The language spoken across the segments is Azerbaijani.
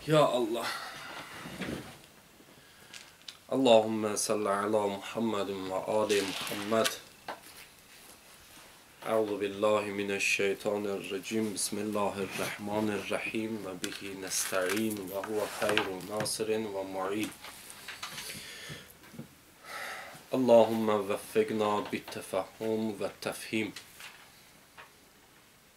Ya Allah. Allahümme salli ala Muhammedin ve ali Muhammed. Euzu billahi mineşşeytanirracim. Bismillahirrahmanirrahim. Ve bihi nesta'in ve huve hayrun nasirin ve mu'in. Allahümme veffegna bittefahhum ve tefhim.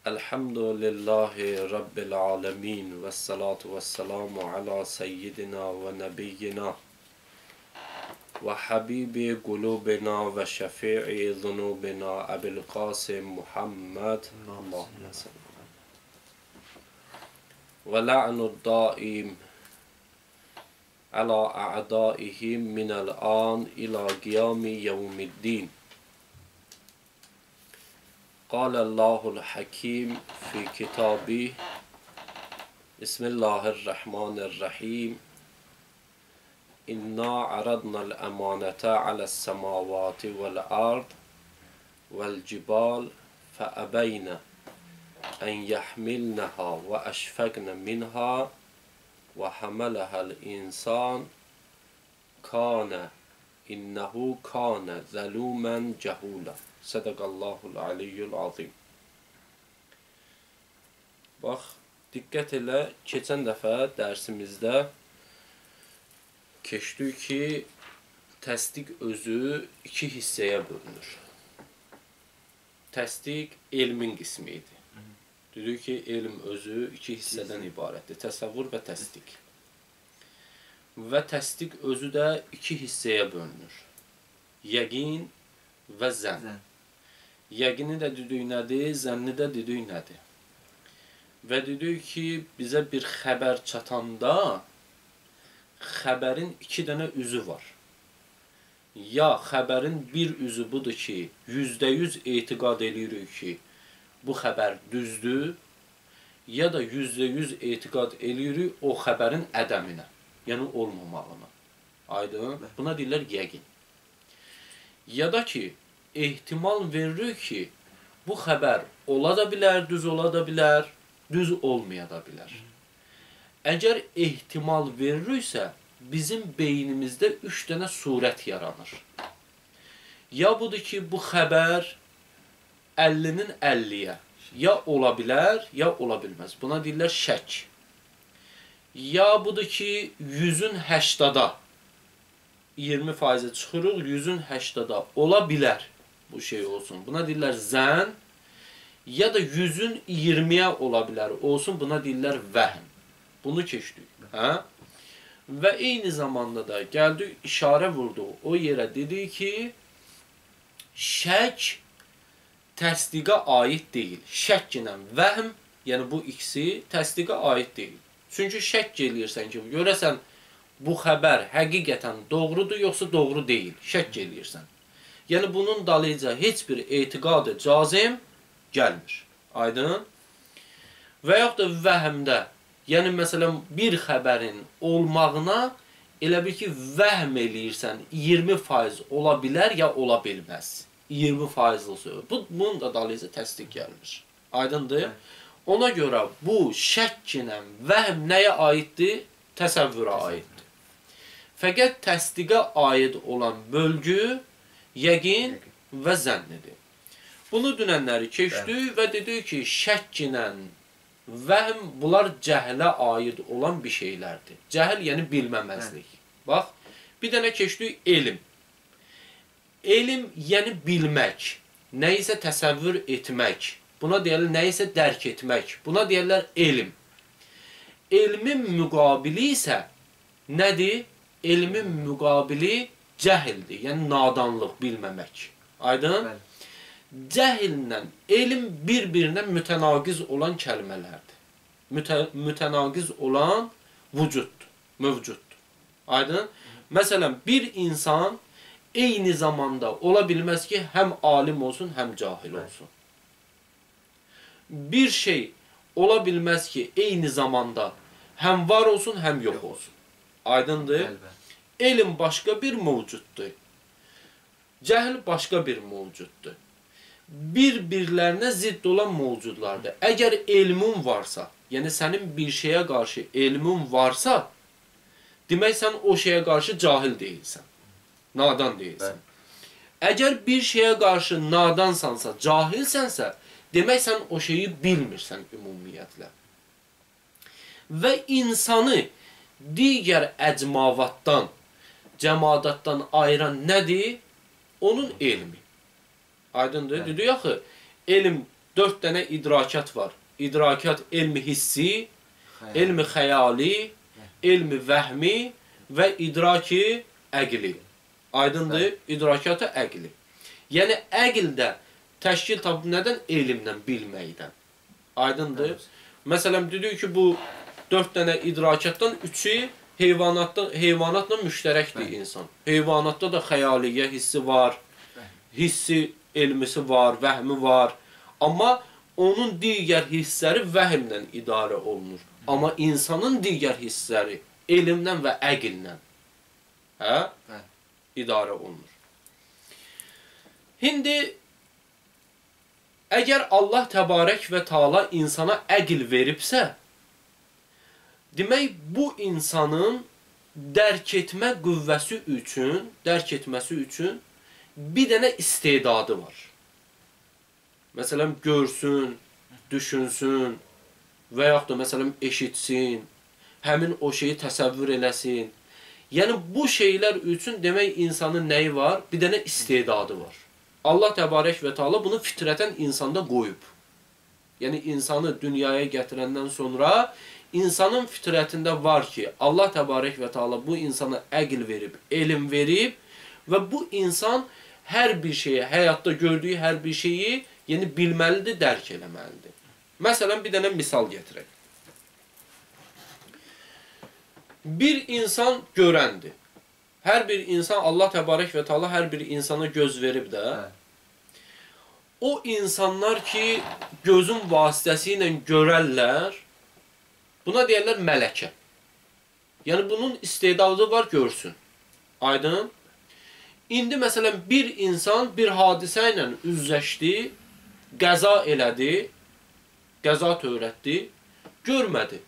Elhamdülillahi Rabbil alemin. Ve salatu ve selamu ala seyyidina ve nebiyyina ve habibi kulubina ve şefi'i zunubina Ebil Kasim Muhammed. Allahümme salli. Ve la'nud daim ala a'daihim minel an ila qiyami yevmiddin. قال الله الحكيم في كتابه بسم الله الرحمن الرحيم إنا عرضنا الأمانة على السماوات والأرض والجبال فأبين أن يحملنها وأشفقن منها وحملها الإنسان كان إنه كان ظلوما جهولا. Sədəqallahul aliyyul azim. Bax, diqqət elə, keçən dəfə dərsimizdə keçdik ki, təsdiq özü iki hissəyə bölünür. Təsdiq elmin qismi idi. Dedik ki, elm özü iki hissədən ibarətdir. Təsəvvür və təsdiq. Və təsdiq özü də iki hissəyə bölünür. Yəqin və zənn. Yəqini də dedik nədir, zənni də dedik nədir. Və dedik ki, bizə bir xəbər çatanda, xəbərin iki dənə üzü var. Ya xəbərin bir üzü budur ki, %100 etiqad edirik ki, bu xəbər düzdür, ya da %100 etiqad edirik o xəbərin ədəminə, yəni olmamağına. Aydın? Buna deyirlər yəqin. Ya da ki, ehtimal veririk ki, bu xəbər ola da bilər, düz ola da bilər, düz olmaya da bilər. Əgər ehtimal veririksə, bizim beynimizdə 3 dənə surət yaranır. Ya budur ki, bu xəbər 50-nin 50-yə ya ola bilər, ya ola bilməz. Buna deyirlər şək. Ya budur ki, 100-ün 80-a 20%-ə çıxırıq, 100-ün 80-a ola bilər. Bu şey olsun. Buna deyirlər zənn, ya da 100-ün 20-yə ola bilər olsun. Buna deyirlər vəhm. Bunu keçdik. Hə? Və eyni zamanda da gəldik, işarə vurduq. O yerə dedik ki, şək təsdiqə aid deyil. Şək ilə vəhm, yəni bu ikisi təsdiqə aid deyil. Çünki şək eləyirsən ki, görəsən bu xəbər həqiqətən doğrudur, yoxsa doğru deyil. Şək eləyirsən. Yəni, bunun dalıca heç bir etiqadı cazim gəlmir. Aydın? Və yaxud da vəhmdə, yəni, məsələn, bir xəbərin olmağına elə bir ki, vəhm eləyirsən, 20% ola bilər, ya ola bilməz. 20%lı söz. Bunun da dalıca təsdiq gəlmir. Aydındır? Ona görə bu şək ilə vəhm nəyə aiddir? Təsəvvürə aiddir. Fəqət təsdiqə aid olan bölgü yəqin və zənnidir. Bunu dünənləri keçdik və dedik ki, şək ilə vəhm bunlar cəhlə aid olan bir şeylərdir. Cəhl yəni bilməməzlik. Bax, bir dənə keçdik elm. Elm yəni bilmək, nəyisə təsəvvür etmək, buna deyərlər nəyisə dərk etmək, buna deyərlər elm. Elmin müqabili isə nədir? Elmin müqabili cəhildir, yəni nadanlıq, bilməmək. Aydın? Cəhillə elm bir-birinə mütənaqiz olan kəlmələrdir. Mütənaqiz olan vücuddur, mövcuddur. Aydın? Məsələn, bir insan eyni zamanda ola bilməz ki, həm alim olsun, həm cahil olsun. Bir şey ola bilməz ki, eyni zamanda həm var olsun, həm yox olsun. Aydındır? Elm başqa bir mövcuddur. Cəhl başqa bir mövcuddur. Bir-birlərinə zidd olan mövcudlardır. Əgər elmin varsa, yəni sənin bir şeyə qarşı elmin varsa, demək sən o şeyə qarşı cahil deyilsən, nadan deyilsən. Əgər bir şeyə qarşı nadansansa, cahilsənsə, demək sən o şeyi bilmirsən ümumiyyətlə. Və insanı digər əcmavatdan, cəmadatdan ayıran nədir? Onun elmi. Aydındır? Dedik axı, elm 4 dənə idrakat var. İdrakat elmi hissi, elmi xəyali, elmi vəhmi və idraki əqli. Aydındır? İdrakatı əqli. Yəni, əql də təşkil tapıb nədən? Elmdən, bilməkdən. Aydındır? Məsələn, dedik ki, bu 4 dənə idrakatdan 3-ü heyvanatla müştərəkdir insan. Heyvanatda da xəyaliyyə hissi var, hissi elmisi var, vəhmi var. Amma onun digər hissləri vəhmlə idarə olunur. Amma insanın digər hissləri elmdən və əqillə idarə olunur. İndi, əgər Allah təbarək və Teala insana əqil veribsə, demək, bu insanın dərk etmə qüvvəsi üçün, dərk etməsi üçün bir dənə istedadı var. Məsələn, görsün, düşünsün və yaxud da məsələn, eşitsin, həmin o şeyi təsəvvür eləsin. Yəni, bu şeylər üçün demək, insanın nəyi var? Bir dənə istedadı var. Allah təbarək və Teala bunu fitrətən insanda qoyub. Yəni, insanı dünyaya gətirəndən sonra insanın fitrətində var ki, Allah təbarək və Teala bu insana əql verib, elm verib və bu insan hər bir şeyi, həyatda gördüyü hər bir şeyi yəni bilməlidir, dərk eləməlidir. Məsələn, bir dənə misal gətirək. Bir insan görəndir. Hər bir insan, Allah təbarək və Teala hər bir insana göz verib də, o insanlar ki, gözün vasitəsilə görərlər, buna deyərlər mələkə. Yəni, bunun istedadı var, görsün. Aydın? İndi, məsələn, bir insan bir hadisə ilə üzləşdi, qəza elədi, qəza törətdi, görmədi.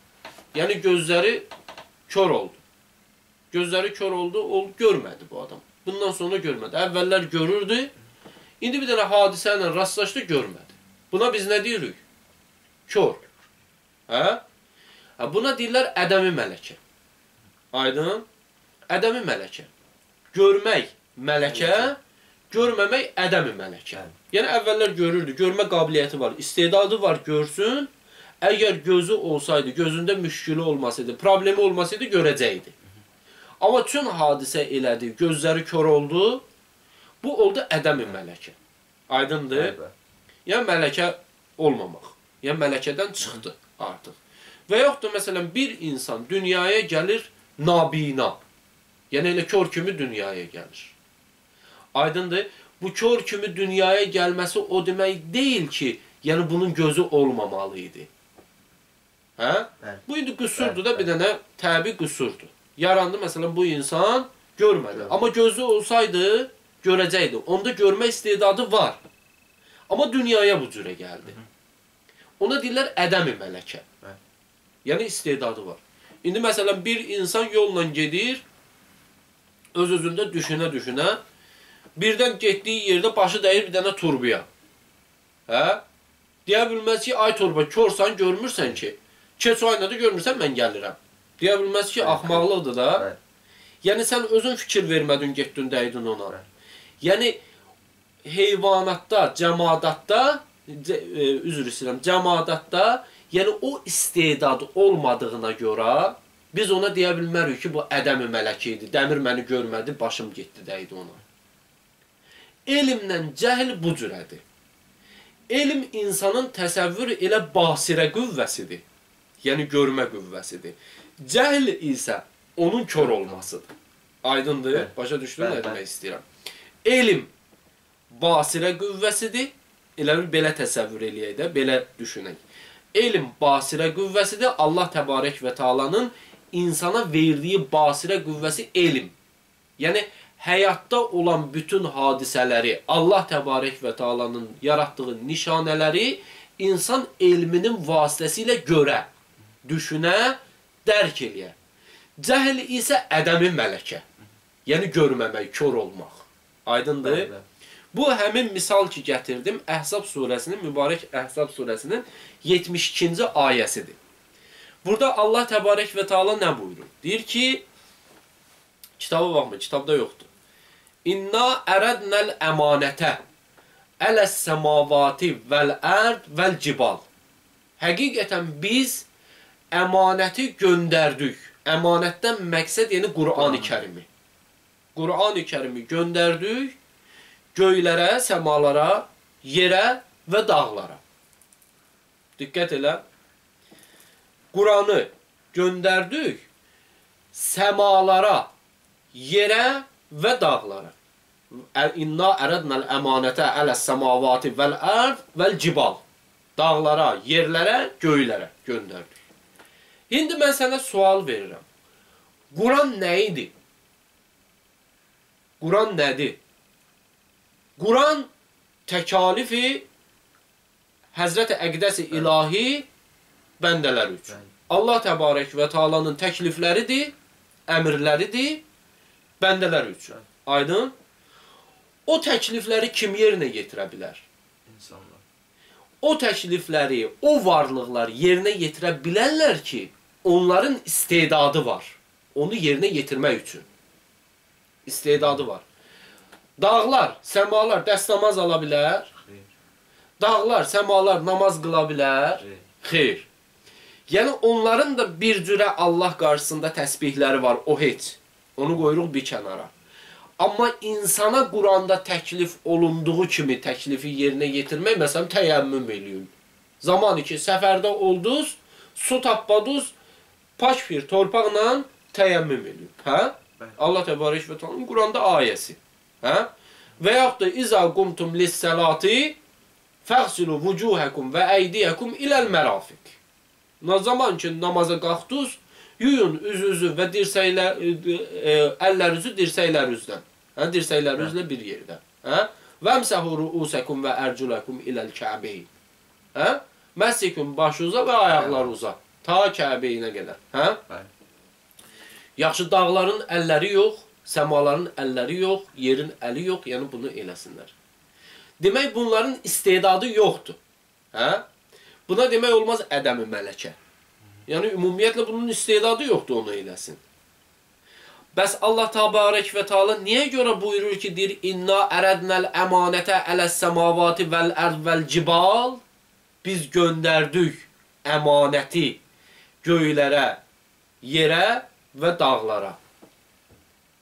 Yəni, gözləri kör oldu. Gözləri kör oldu, görmədi bu adam. Bundan sonra görmədi. Əvvəllər görürdü, indi bir dənə hadisə ilə rastlaşdı, görmədi. Buna biz nə deyirik? Kör. Buna deyirlər ədəmi mələkə. Aydın? Ədəmi mələkə. Görmək mələkə, görməmək ədəmi mələkə. Yəni, əvvəllər görürdü, görmə qabiliyyəti var, istedadı var, görsün. Əgər gözü olsaydı, gözündə müşkülü olmasaydı, problemi olmasaydı, görəcəkdi. Amma tüm hadisə elədi, gözləri kör oldu, bu oldu ədəmi mələkə. Aydındır? Yəni, mələkə olmamaq. Yəni, mələkədən çıxdı artıq. Və yoxdur, məsələn, bir insan dünyaya gəlir nabina. Yəni, elə kör kimi dünyaya gəlir. Aydındır? Bu kör kimi dünyaya gəlməsi o demək deyil ki, yəni bunun gözü olmamalı idi. Bu indi qüsurdur da, bir dənə təbii qüsurdur. Yarandı, məsələn, bu insan görmədi. Amma gözü olsaydı, görəcəkdi. Onda görmə istedadı var. Amma dünyaya bu cürə gəldi. Ona deyirlər ədəmi mələkə. Yəni, istedadı var. İndi, məsələn, bir insan yolla gedir, öz-özündə düşünə-düşünə, birdən getdiyi yerdə başı dəyir bir dənə turbuya. Deyə bilməz ki, ay turba, körsən, görmürsən ki, keç ayna da görmürsən, mən gəlirəm. Deyə bilməz ki, axmaqlıqdır da. Yəni, sən özün fikir vermədin, getdin, dəydin ona. Yəni, heyvanatda, cəmadatda, üzr istəyirəm, cəmadatda, yəni o istedad olmadığına görə biz ona deyə bilmərik ki, bu ədəmi mələkə idi, dəmir məni görmədi, başım getdi, dəydi ona. Elmlə cəhl bu cürədir. Elm insanın təsəvvür elə basirə qüvvəsidir. Yəni, görmə qüvvəsidir. Cəhl isə onun kör olmasıdır. Aydındır? Başa düşdün, nə demək istəyirəm? Elm basirə qüvvəsidir. Elə belə təsəvvür eləyək də, belə düşünək. Elm basirə qüvvəsidir. Allah təbarək və Teala'nın insana verdiyi basirə qüvvəsi elm. Yəni, həyatda olan bütün hadisələri, Allah təbarək və Teala'nın yaratdığı nişanələri insan elminin vasitəsilə görə. düşünə, dərk eləyə. Cəhl isə ədəmi mələkə. Yəni görməmək, kör olmaq. Aydındır? Bu həmin misal ki gətirdim, Əhzab surəsinin, mübarək Əhzab surəsinin 72-ci ayəsidir. Burada Allah təbarək və Teala nə buyurur? Deyir ki, kitaba baxma, kitabda yoxdur. İnna ərədnəl əmanətə ələs səmavati vəl-ərd vəl-cibal. Həqiqətən biz əmanəti göndərdik. Əmanətdən məqsəd yəni Qur'an-ı Kərimi. Qur'an-ı Kərimi göndərdik göylərə, səmalara, yerə və dağlara. Diqqət elə. Qur'anı göndərdik səmalara, yerə və dağlara. İnna ərədnəl əmanətə ələs səmavati vəl-ərd vəl-cibal. Dağlara, yerlərə, göylərə göndərdik. İndi mən sənə sual verirəm. Quran nə idi? Quran nədir? Quran təkalifi Həzrət-i Əqdəs-i İlahi bəndələr üçün. Allah təbarək və Teala'nın təklifləridir, əmrləridir bəndələr üçün. Aydın? O təklifləri kim yerinə yetirə bilər? İnsanlar. O təklifləri, o varlıqlar yerinə yetirə bilərlər ki, onların istedadı var. Onu yerinə yetirmək üçün. İstedadı var. Dağlar, səmalar dəstəmaz ala bilər. Xeyr. Dağlar, səmalar namaz qıla bilər. Xeyr. Yəni onların da bir cürə Allah qarşısında təsbihləri var. O heç. Onu qoyuruq bir kənara. Amma insana Quranda təklif olunduğu kimi təklifi yerinə yetirmək, məsələn, təyəmmüm eləyin. Zamanı ki, səfərdə oldunuz, su tapmadınız, pak bir torpaqla təyəmmüm eləyin. Hə? Allah təbarək və Teala'nın Quranda ayəsi. Hə? Və yaxud da İza qumtum lis-salati fəğsilu vucuhakum və əydiyəkum iləl mərafiq. Ne zaman ki namaza qalxdınız, yuyun üzünüzü və əllərinizi dirsəklərinizdən. Hə? Dirsəklərinizlə bir yerdə. Hə? Vəmsəhu ruusakum və ərculakum iləl kəbeyn. Hə? Məssikum başınıza və ayaqlarınıza. Ta Kəbeyinə qədər. Hə? Yaxşı, dağların əlləri yox, səmaların əlləri yox, yerin əli yox, yəni bunu eləsinlər. Demək, bunların istedadı yoxdur. Hə? Buna demək olmaz ədəmi mələkə. Yəni, ümumiyyətlə bunun istedadı yoxdur onu eləsin. Bəs Allah təbarək və Teala niyə görə buyurur ki, deyir, İnna ərədnəl əmanətə ələs səmavati vəl-ərd vəl-cibal. Biz göndərdik əmanəti göylərə, yerə və dağlara.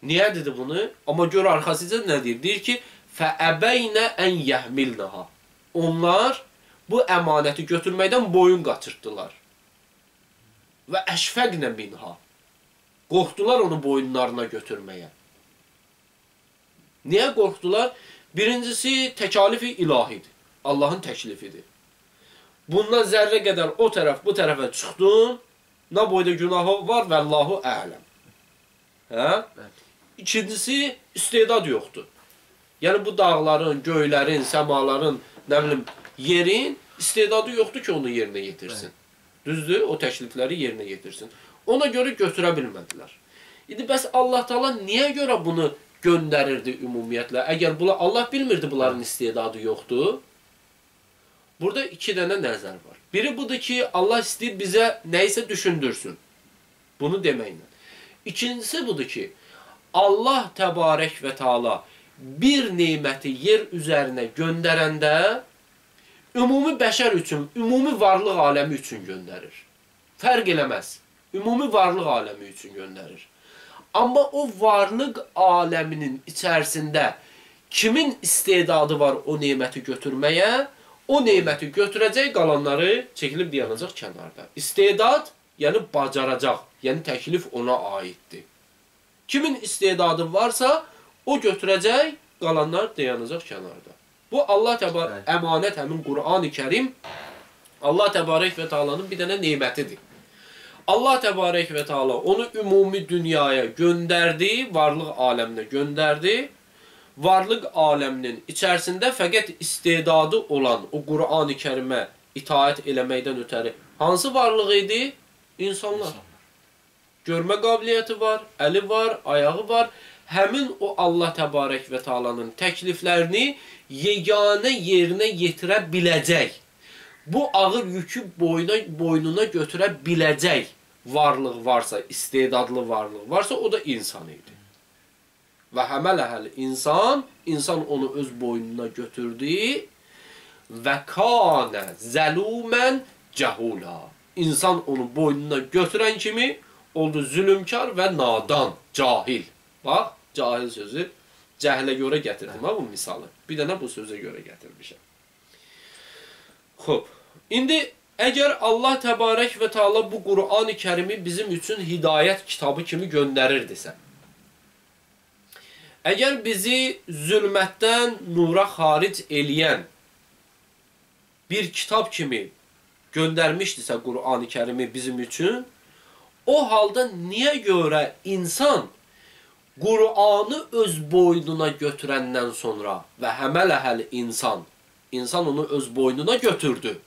Niyə dedi bunu? Amma gör arxasıca nə deyir? Deyir ki, fəəbəynə ən yəhmilnəha. Onlar bu əmanəti götürməkdən boyun qaçırtdılar. Və əşfəqnə minha. Qorxdular onu boyunlarına götürməyə. Niyə qorxdular? Birincisi, təkalifi ilahidir. Allahın təklifidir. Bundan zərrə qədər o tərəf, bu tərəfə çıxdın, nə boyda günahı var və Allahu ələm. Hə? İkincisi, istedad yoxdur. Yəni, bu dağların, göylərin, səmaların, nə bilim, yerin istedadı yoxdur ki, onu yerinə yetirsin. Düzdür? O təklifləri yerinə yetirsin. Ona görə götürə bilmədilər. İndi bəs Allah Teala niyə görə bunu göndərirdi ümumiyyətlə? Əgər Allah bilmirdi bunların istedadı yoxdur. Burada iki dənə nəzər var. Biri budur ki, Allah istəyir bizə nəyisə düşündürsün. Bunu deməklə. İkincisi budur ki, Allah təbarək və Teala bir neməti yer üzərinə göndərəndə ümumi bəşər üçün, ümumi varlıq aləmi üçün göndərir. Fərq eləməz. Ümumi varlıq aləmi üçün göndərir. Amma o varlıq aləminin içərisində kimin istedadı var o neməti götürməyə, o neməti götürəcək, qalanları çəkilib dayanacaq kənarda. İstedad, yəni bacaracaq, yəni təklif ona aiddir. Kimin istedadı varsa, o götürəcək, qalanlar dayanacaq kənarda. Bu Allah təbarək əmanət həmin Qur'an-ı Kərim Allah təbarək və Teala'nın bir dənə nemətidir. Allah təbarək və Teala onu ümumi dünyaya göndərdi, varlıq aləminə göndərdi. Varlıq aləminin içərisində fəqət istedadı olan o Qur'an-ı Kərimə itaət eləməkdən ötəri hansı varlıq idi? İnsanlar. Görmə qabiliyyəti var, əli var, ayağı var. Həmin o Allah Təbarək və Teala'nın təkliflərini yeganə yerinə yetirə biləcək. Bu ağır yükü boynuna götürə biləcək varlıq varsa, istedadlı varlıq varsa, o da insan idi. Və həmələhəl insan onu öz boynuna götürdü və kanə zəlumən cəhula. İnsan onu boynuna götürən kimi oldu zülümkar və nadan, cahil. Bax, cahil sözü cəhlə görə gətirdim bu misalı. Bir dənə bu sözə görə gətirmişəm. Xoş. İndi əgər Allah Təbarək və Teala bu Qur'an-ı Kərimi bizim üçün hidayət kitabı kimi göndərirdisə, əgər bizi zülmətdən nura xaric eləyən bir kitab kimi göndərmişdisə Qur'an-ı Kərimi bizim üçün, o halda niyə görə insan Qur'anı öz boynuna götürəndən sonra və həmələhəl insan onu öz boynuna götürdü.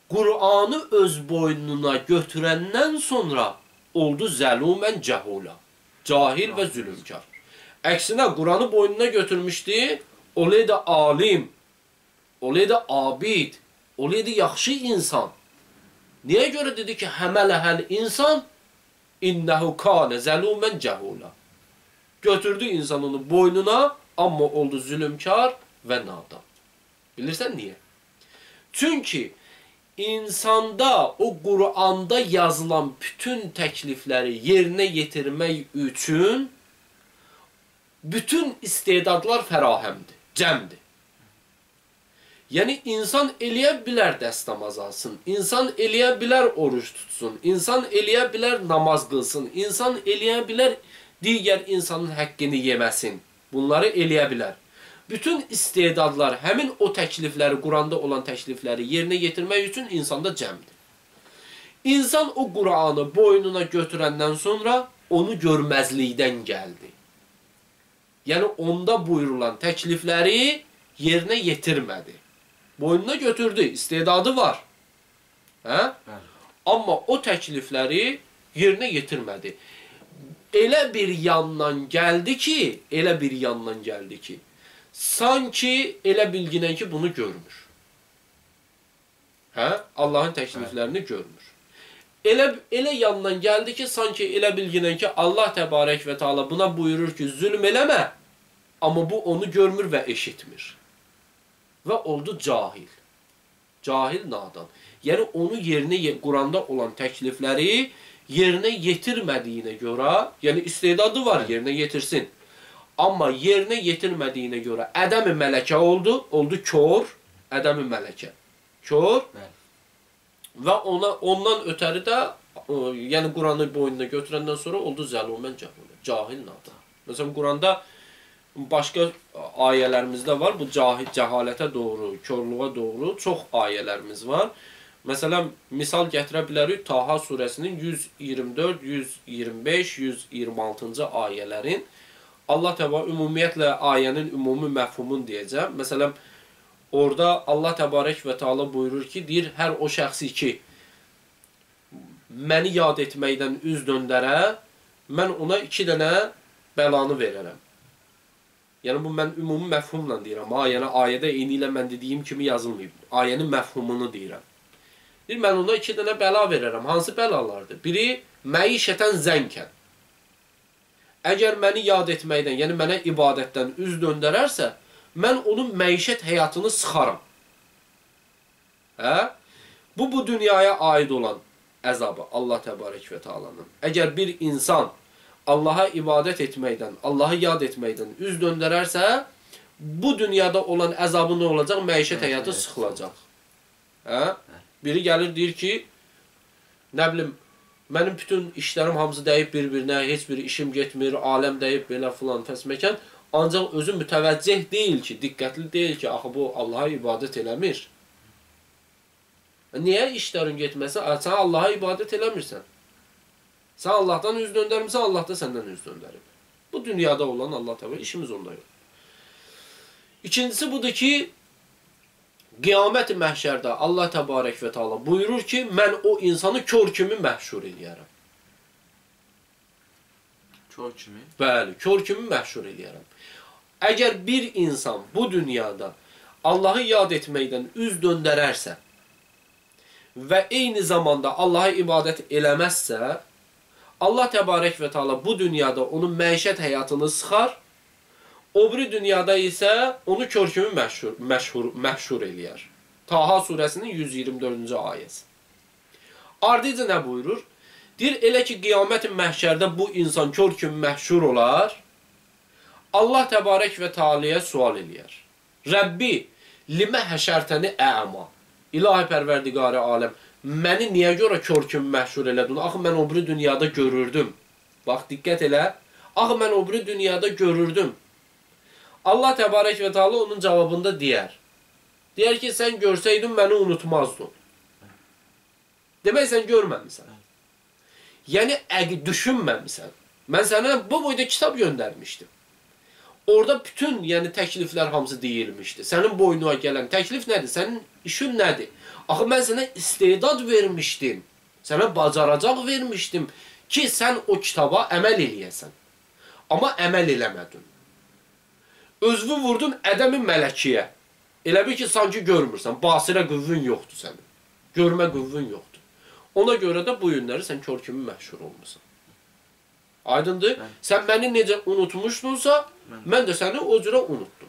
Qur'anı öz boynuna götürəndən sonra oldu zəlumən cəhula. Cahil və zülümkar. Əksinə Qur'anı boynuna götürmüşdü, olaydı alim, olaydı abid, olaydı yaxşı insan. Niyə görə dedi ki, həmələhəl insan innəhu kanə zəlumən cəhula. Götürdü insan onu boynuna, amma oldu zülümkar və nadan. Bilirsən niyə? Çünki insanda o Qur'anda yazılan bütün təklifləri yerinə yetirmək üçün bütün istedadlar fərahəmdir, cəmdir. Yəni, insan eləyə bilər dəstəmaz alsın, insan eləyə bilər oruç tutsun, insan eləyə bilər namaz qılsın, insan eləyə bilər digər insanın həqqini yeməsin. Bunları eləyə bilər. Bütün istedadlar, həmin o təklifləri, Qur'anda olan təklifləri yerinə yetirmək üçün insanda cəmdir. İnsan o Qur'anı boynuna götürəndən sonra onu görməzlikdən gəldi. Yəni, onda buyurulan təklifləri yerinə yetirmədi. Boynuna götürdü, istedadı var. Hə? Amma o təklifləri yerinə yetirmədi. Elə bir yandan gəldi ki, sanki elə bilginən ki, bunu görmür. Hə? Allahın təkliflərini görmür. Elə yandan gəldi ki, sanki elə bilginən ki, Allah Təbarək və Teala buna buyurur ki, zülm eləmə, amma bu onu görmür və eşitmir. Və oldu cahil. Cahil nadan. Yəni, onu Qur'anda olan təklifləri yerinə yetirmədiyinə görə, yəni istedadı var, yerinə yetirsin. Amma yerinə yetirmədiyinə görə ədəm-i mələkə oldu kör, ədəm-i mələkə. Kör və ondan ötəri də, yəni Qur'anı boynuna götürəndən sonra oldu zəlumən cəhul, cahil nadan. Məsələn, Qur'anda başqa ayələrimizdə var, bu cəhalətə doğru, körluğa doğru çox ayələrimiz var. Məsələn, misal gətirə bilərik Taha surəsinin 124, 125, 126-cı ayələrin. Allah Təbarək, ümumiyyətlə ayənin ümumi məfhumun deyəcəm. Məsələn, orada Allah Təbarək və Teala buyurur ki, deyir, hər o şəxsi ki, məni yad etməkdən üz döndərə, mən ona 2 dənə bəlanı verərəm. Yəni, bu mən ümumi məfhumla deyirəm. Yəni, ayədə eyni ilə mən dediyim kimi yazılmayıb. Ayənin məfhumunu deyirəm. Deyir, mən ona 2 dənə bəla verərəm. Hansı bəlalardır? Biri, məişətən zənkən. Əgər məni yad etməkdən, yəni mənə ibadətdən üz döndərərsə, mən onun məişət həyatını sıxaram. Hə? Bu dünyaya aid olan əzabı Allah Təbarək və Teala'nın. Əgər bir insan Allaha ibadət etməkdən, Allahı yad etməkdən üz döndərərsə, bu dünyada olan əzabı nə olacaq? Məişət həyatı sıxılacaq. Hə? Biri gəlir, deyir ki, nə bilim, mənim bütün işlərim hamısı dəyib bir-birinə, heç bir işim getmir, aləm dəyib, belə filan fəsməkən, ancaq özü mütəvəccih deyil ki, diqqətli deyil ki, axı bu Allaha ibadət eləmir. Niyə işlərin getməsə? Sən Allaha ibadət eləmirsən. Sən Allahdan üz döndərmirsən, Allah da səndən üz döndərib. Bu dünyada olan Allah Təala işimiz onda yox. İkincisi budur ki, qiyamət-i məhşərdə Allah təbarək və teala buyurur ki, mən o insanı kör kimi məhşur eləyərəm. Kör kimi? Bəli, kör kimi məhşur eləyərəm. Əgər bir insan bu dünyada Allahı yad etməkdən üz döndərərsə və eyni zamanda Allaha ibadət eləməzsə, Allah təbarək və teala bu dünyada onun məişət həyatını sıxar, o biri dünyada isə onu kör kimi məhşur eləyər. Taha surəsinin 124-cü ayəsi. Ardıcı nə buyurur? Deyir, elə ki, qiyamət-i məhşərdə bu insan kör kimi məhşur olar, Allah təbarək və teala'ya sual eləyər. Rəbbi, limə həşərtəni əma. İlahi pərverdigarı aləm, məni niyə görə kör kimi məhşur elədin? Axı, mən o biri dünyada görürdüm. Bax, diqqət elə. Axı, mən o biri dünyada görürdüm. Allah təbarək və teala onun cavabında deyər. Deyər ki, sən görsəydin, məni unutmazdın. Demək, sən görməmisən. Yəni, düşünməmisən. Mən sənə bu boyda kitab göndərmişdim. Orada bütün təkliflər hamısı deyilmişdi. Sənin boynuna gələn təklif nədir? Sənin işin nədir? Axı, mən sənə istedad vermişdim. Sənə bacaracaq vermişdim ki, sən o kitaba əməl eləyəsən. Amma əməl eləmədin. Özünü vurdun ədəmin mələkiyə. Elə bil ki, sanki görmürsən. Basirə qüvvün yoxdur sənin. Görmə qüvvün yoxdur. Ona görə də bu günləri sən kör kimi məhşur olmuşsan. Aydındır? Sən məni necə unutmuşdunsa, mən də səni o cürə unutdum.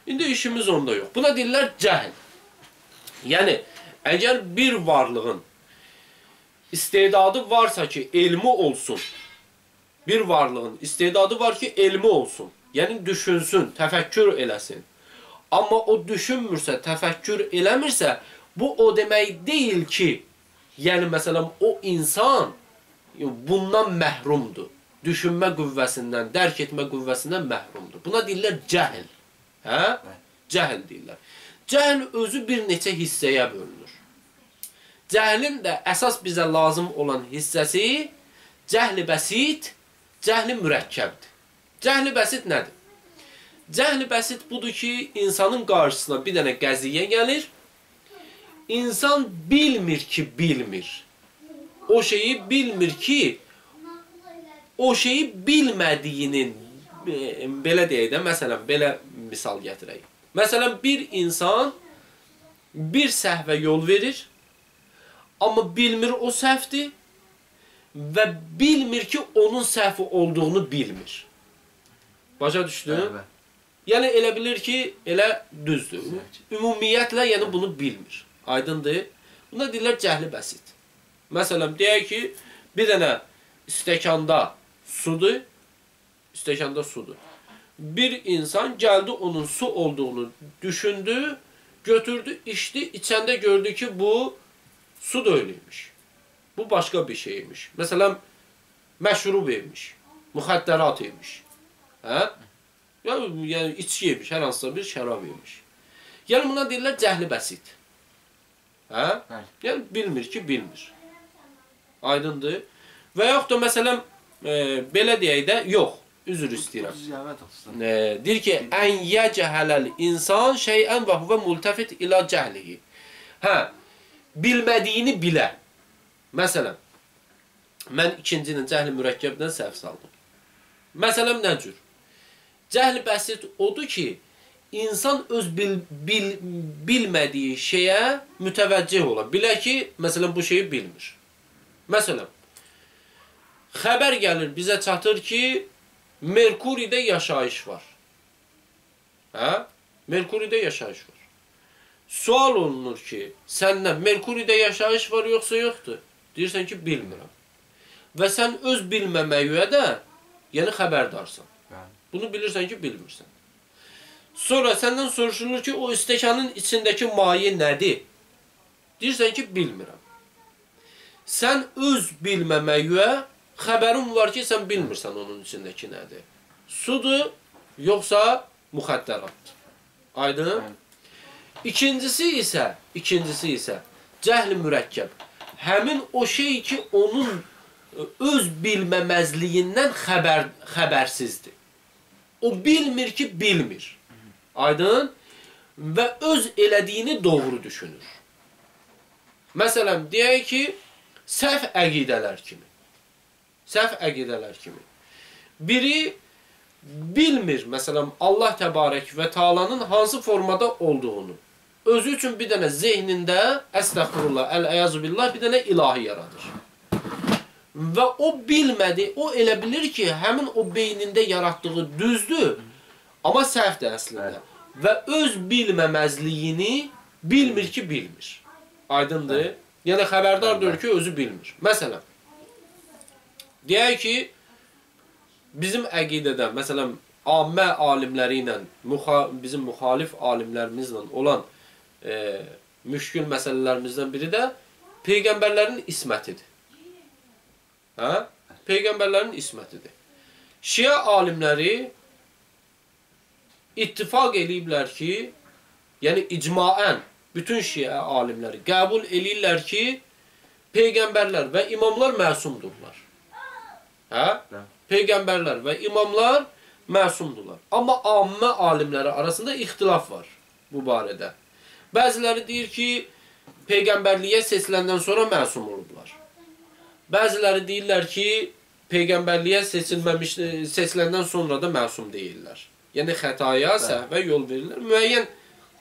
İndi işimiz onda yox. Buna deyirlər cəhl. Yəni, əgər bir varlığın istedadı varsa ki, elmi olsun, bir varlığın istedadı var ki, elmi olsun, yəni düşünsün, təfəkkür eləsin. Amma o düşünmürsə, təfəkkür eləmirsə, bu o demək deyil ki, yəni məsələn, o insan bundan məhrumdur. Düşünmə qüvvəsindən, dərk etmə qüvvəsindən məhrumdur. Buna deyirlər cəhl. Hə? Cəhl deyirlər. Cəhl özü bir neçə hissəyə bölünür. Cəhlin də əsas bizə lazım olan hissəsi cəhli bəsit, cəhli mürəkkəbdir. Cəhli bəsit nədir? Cəhli bəsit budur ki, insanın qarşısına bir dənə qəziyyə gəlir. İnsan bilmir ki, bilmir. O şeyi bilmir ki, o şeyi bilmədiyinin, belə deyək də, məsələn, belə misal gətirək. Məsələn, bir insan bir səhvə yol verir, amma bilmir o səhvdir və bilmir ki, onun səhvi olduğunu bilmir. Başa düşdün? Yəni, elə bilir ki, elə düzdür. Ümumiyyətlə, yəni bunu bilmir. Aydındır? Buna deyirlər cəhli bəsit. Məsələn, deyək ki, bir dənə stəkanda sudur, Bir insan gəldi, onun su olduğunu düşündü, götürdü, içdi, içəndə gördü ki, bu su da öyleymiş. Bu başqa bir şeymiş. Məsələn, məşrub imiş, müxəddərat imiş. Hə? Yəni, içki imiş, hər hansısa bir şərab imiş. Yəni, buna deyirlər cəhli bəsit. Hə? Yəni, bilmir ki, bilmir. Aydındır. Və yaxud da, məsələn, belə deyək də, yox. Üzr istəyirəm. Deyir ki, ən yəcəhələl insan şeyən və huvə multəfit ilə cəhlihi. Hə, bilmədiyini bilə. Məsələn, mən ikincinin cəhli mürəkkəbdən səhv saldım. Məsələn, nə cür? Cəhli bəsit odur ki, insan öz bilmədiyi şeyə mütəvəccih ola. Bilə ki, məsələn, bu şeyi bilmir. Məsələn, xəbər gəlir, bizə çatır ki, Merkuridə yaşayış var. Hə? Merkuridə yaşayış var. Sual olunur ki, səndən Merkuridə yaşayış var yoxsa yoxdur? Deyirsən ki, bilmirəm. Və sən öz bilməməyə də, yəni xəbərdarsan. Bunu bilirsən ki, bilmirsən. Sonra səndən soruşulur ki, o stəkanın içindəki maye nədir? Deyirsən ki, bilmirəm. Sən öz bilməməyə xəbərin var ki, sən bilmirsən onun içindəki nədir. Sudur, yoxsa müxəddəratdır. Aydın? İkincisi isə cəhli mürəkkəb. Həmin o şey ki, onun öz bilməməzliyindən xəbərsizdir. O bilmir ki, bilmir. Aydın? və öz elədiyini doğru düşünür. Məsələn, deyək ki, səhv əqidələr kimi. Səhv əqidələr kimi. Biri bilmir, məsələn, Allah təbarək və Taala'nın hansı formada olduğunu. Özü üçün bir dənə zehnində, əstəğfurullah, əl-əyazu billah, bir dənə ilahi yaradır. Və o bilmədi, o elə bilir ki, həmin o beynində yaratdığı düzdür, amma səhvdir əslində. Və öz bilməməzliyini bilmir ki, bilmir. Aydındır? Yəni, xəbərdardır ki, özü bilmir. Məsələn, deyək ki, bizim əqidədə, məsələn, ammə alimləri ilə, bizim müxalif alimlərimizlə olan müşkül məsələlərimizdən biri də Peyğəmbərlərin ismətidir. Hə? Peyğəmbərlərin ismətidir. Şia alimləri ittifaq eləyiblər ki, yəni icmaən bütün şia alimləri qəbul eləyirlər ki, Peyğəmbərlər və imamlar məsumdurlar. Hə? Peyğəmbərlər və imamlar məsumdurlar. Amma ammə alimləri arasında ixtilaf var bu barədə. Bəziləri deyir ki, Peyğəmbərliyə seçiləndən sonra məsum olublar. Bəziləri deyirlər ki, Peyğəmbərliyə seçiləndən sonra da məsum deyirlər. Yəni, xətaya, səhvə yol verirlər. Müəyyən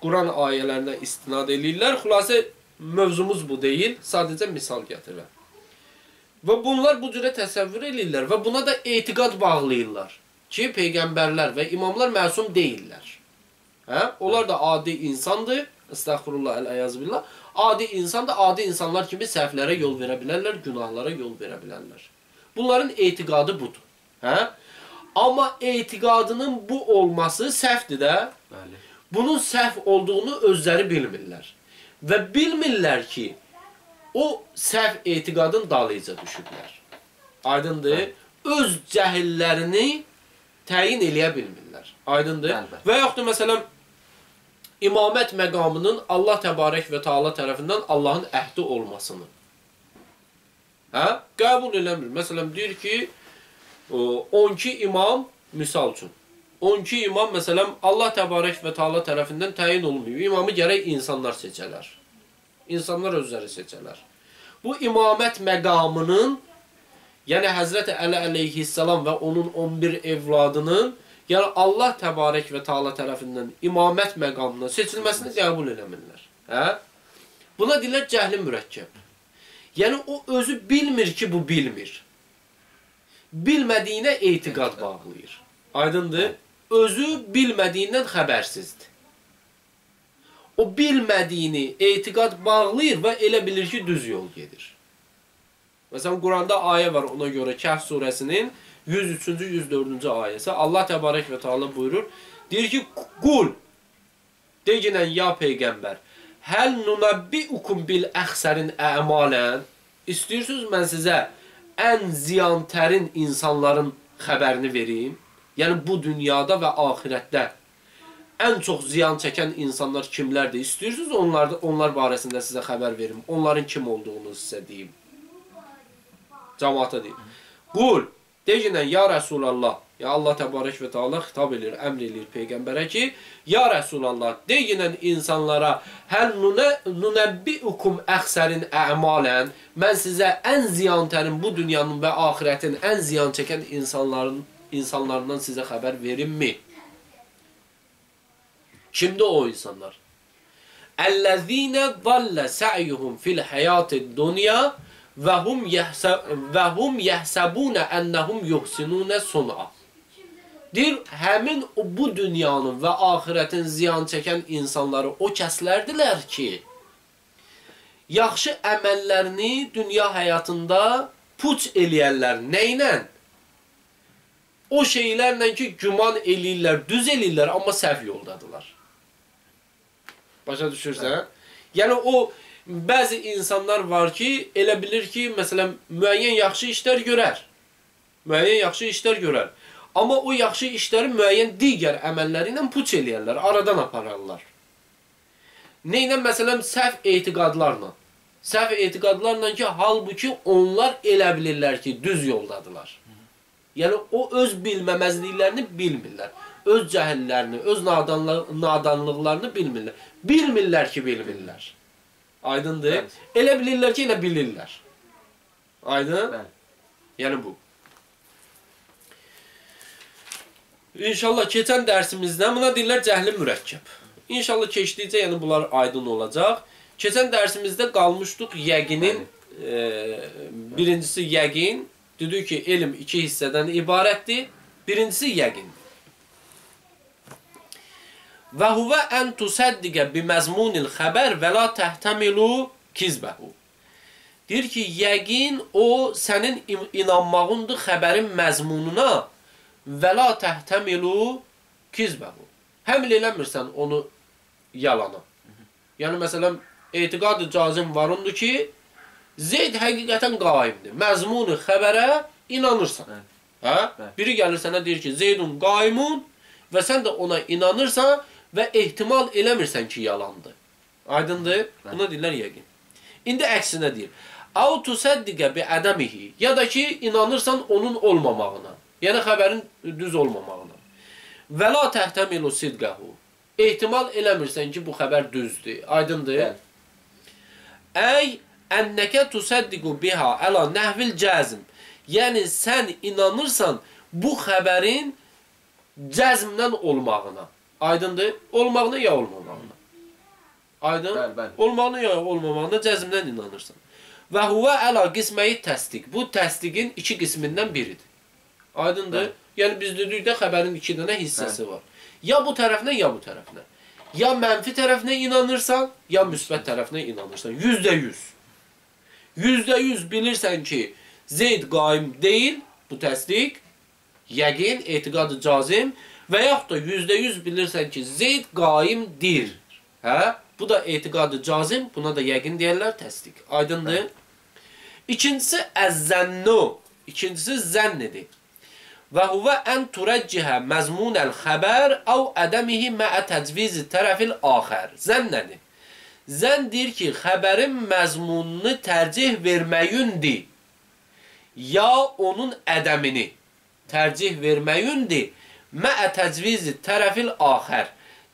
Quran ayələrinə istinad edirlər. Xülasə, mövzumuz bu deyil. Sadəcə misal gətirirlər. Və bunlar bu cürə təsəvvür edirlər və buna da etiqad bağlayırlar ki, Peyğəmbərlər və imamlar məsum deyirlər. Hə? Onlar da adi insandır. Estağfurullah, əl-əyazu billah. Adi insan da adi insanlar kimi səhvlərə yol verə bilərlər, günahlara yol verə bilərlər. Bunların etiqadı budur. Hə? Amma etiqadının bu olması səhvdir də. Bunun səhv olduğunu özləri bilmirlər. Və bilmirlər ki, o səhv etiqadın dalıca düşüblər. Aydındır? Öz cəhillərini təyin eləyə bilmirlər. Aydındır? Və yaxud da məsələn, İmamət məqamının Allah təbarək və Taala tərəfindən Allahın əhdi olmasını qəbul eləmir. Məsələn, deyir ki, 12 imam, misal üçün, 12 imam, məsələn, Allah təbarək və Taala tərəfindən təyin olmuyor. İmamı gərək insanlar seçələr. İnsanlar özləri seçələr. Bu imamət məqamının, yəni Həzrəti Əli əleyhissalam və onun 11 evladının, yəni Allah təbarək və Taala tərəfindən imamət məqamına seçilməsini qəbul eləmirlər. Hə? Buna deyirlər cəhli mürəkkəb. Yəni o özü bilmir ki, bu bilmir. Bilmədiyinə etiqad bağlayır. Aydındır? Özü bilmədiyindən xəbərsizdir. O bilmədiyini etiqad bağlayır və elə bilir ki, düz yol gedir. Məsələn, Quranda ayə var ona görə Kəhf surəsinin 103-cü, 104-cü ayəsi. Allah təbarək və Taala buyurur. Deyir ki, qul, deyinən ya Peyğəmbər, həl nunəbbiukum bil əxsərin əmalən. İstəyirsiniz mən sizə ən ziyantərin insanların xəbərini verim. Yəni bu dünyada və axirətdə ən çox ziyan çəkən insanlar kimlərdir? İstəyirsiniz onlar barəsində sizə xəbər verim. Onların kim olduğunu sizə deyim. Cəmaata deyim. Qul, deyinən, ya Rəsulallah, ya Allah təbarək və Taala xitab edir, əmr edir Peyğəmbərə ki, ya Rəsulallah, deyinən insanlara, həl nunəbbiukum əxsərin əmalən, mən sizə ən ziyantərin bu dünyanın və axirətin ən ziyan çəkən insanlarından sizə xəbər verimmi? Kimdir o insanlar? Əl-ləzīnə zallə sə'yuhum fil həyatid dunya və hum yəhsəbunə ennəhum yuhsinunə sun'a. Deyir, həmin bu dünyanın və axirətin ziyan çəkən insanları o kəslərdilər ki, yaxşı əməllərini dünya həyatında puç eləyərlər. Nə ilə? O şeylərlə ki, güman eləyirlər, düz eləyirlər, amma səhv yoldadılar. Başa düşürsən? Yəni, o bəzi insanlar var ki, elə bilir ki, məsələn, müəyyən yaxşı işlər görər. Müəyyən yaxşı işlər görər. Amma o yaxşı işləri müəyyən digər əməlləri ilə puç eləyərlər, aradan apararlar. Neylə? Məsələn, səhv etiqadlarla. Səhv etiqadlarla ki, halbuki onlar elə bilirlər ki, düz yoldadılar. Yəni, o öz bilməməzliklərini bilmirlər. öz cəhillərini, öz nadanlıqlarını bilmirlər. Bilmirlər ki, bilmirlər. Aydındır. Evet. Elə bilirlər ki, elə bilirlər. Aydın? Bəli. Yəni bu. İnşallah keçən dərsimizdən buna deyirlər cəhli mürəkkəb. İnşallah keçdikcə yəni bunlar aydın olacaq. Keçən dərsimizdə qalmışdıq yəqinin birincisi yəqin. Dedik ki, elm iki hissədən ibarətdir. Birincisi yəqindir. Və huvə ən tusaddiqə biməzmunil xəbər və la təhtəmilu kizbəhu. Deyir ki, yəqin o sənin inanmağındır xəbərin məzmununa və la təhtəmilu kizbəhu. Həml eləmirsən onu yalana. Yəni, məsələn, etiqad-ı cazim var ondur ki, Zeyd həqiqətən qaimdir. Məzmunu xəbərə inanırsan. Hə? Biri gəlir sənə deyir ki, Zeydun qaimun və sən də ona inanırsan və ehtimal eləmirsən ki, yalandır. Aydındır? Buna deyirlər yəqin. İndi əksinə deyir. Au tusaddiqə bi ədəmihi. Ya da ki, inanırsan onun olmamağına. Yəni, xəbərin düz olmamağına. Və la təhtəmilu sidqəhu. Ehtimal eləmirsən ki, bu xəbər düzdür. Aydındır? Əy ənnəkə tusaddiqu biha əla nəhvil cəzm. Yəni, sən inanırsan bu xəbərin cəzmdən olmağına. Aydındır? Olmağına ya olmamağına. Aydın? Bəli. Olmağına ya olmamağına cəzmdən inanırsan. Və huvə əla qisməyi təsdiq. Bu təsdiqin iki qismindən biridir. Aydındır? Yəni, biz dedik də xəbərin iki dənə hissəsi var. Ya bu tərəfinə, ya bu tərəfinə. Ya mənfi tərəfinə inanırsan, ya müsbət tərəfinə inanırsan. %100. %100 bilirsən ki, Zeyd qaim deyil, bu təsdiq, yəqin, etiqad-ı cazim və yaxud da %100 bilirsən ki, Zeyd qaimdir. Hə? Bu da etiqad-ı cazim, buna da yəqin deyərlər, təsdiq. Aydındır? İkincisi, əzzənnu. İkincisi, zənnidir. Və huvə ən turəccihə məzmunəl xəbər əv ədəmihi məə təcvizi tərəfil axər. Zənn nədir? Zənn deyir ki, xəbərin məzmununu tərcih verməyindir. Ya onun ədəmini tərcih verməyindir. Məə təcvizi tərəfil axər.